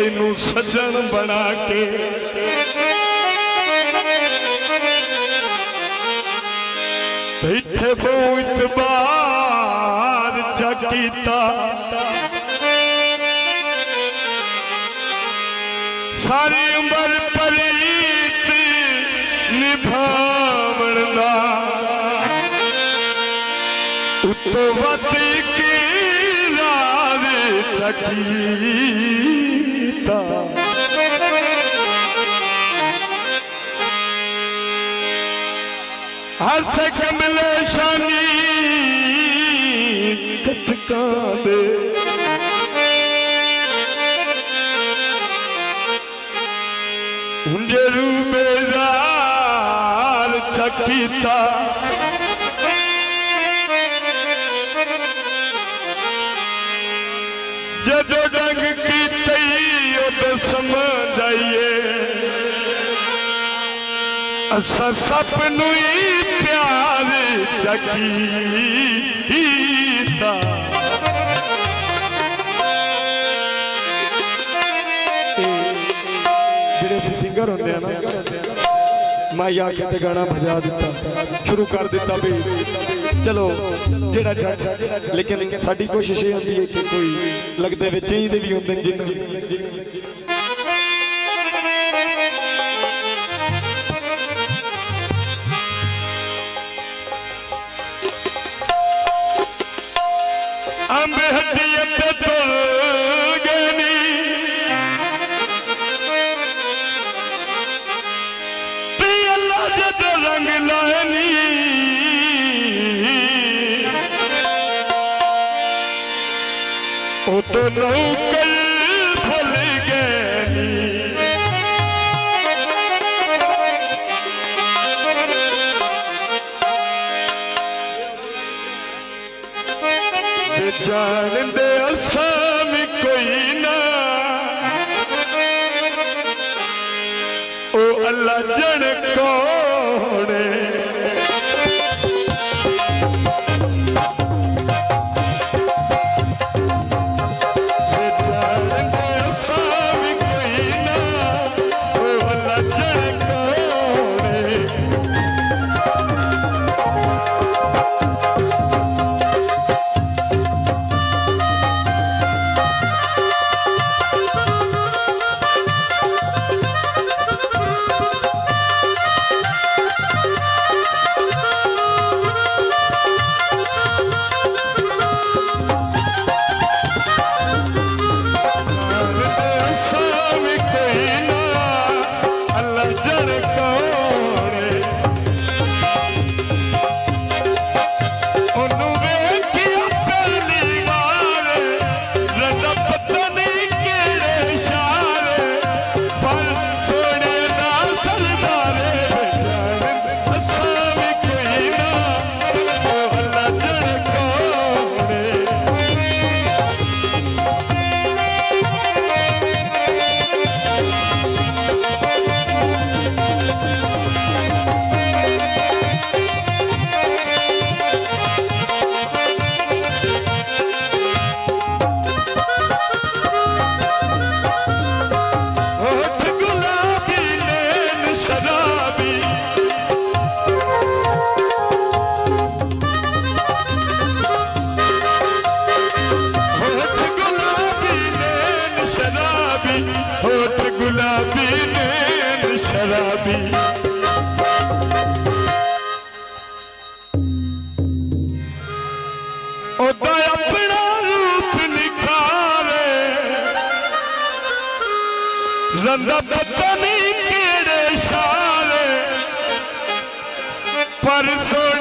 तेनू सजन बना के इत्थे बहुत बार चकीता सारी उम्र प्रीत निभावना उतो वत की रार चकीता हस कमले शानी कटका दे उंजरू बेजार चकीता जदों डंग की तो समझ आइए असा सपनू प्यार चकीता जेडे सिंगर होंगे ना माई आके गाना बजा दिता शुरू कर दिता भी चलो जेड़ा लेकिन साडी कोशिश ये होती है कि कोई लगते विच ही दे भी होंदे जिन्हां अंब हदियत तुल गनी ते अल्लाह जद रंग लानी ओ तो नौकर भूल गनी जान दे असाम कोई ना ओ अल्लाह जन कौन जान दे असाम कोई ना ओ अल्लाह जन होठ गुलाबी नैन शराबी ओदा अपना रूप निखारे रंदा पता नहीं केड़े शारे पर सोने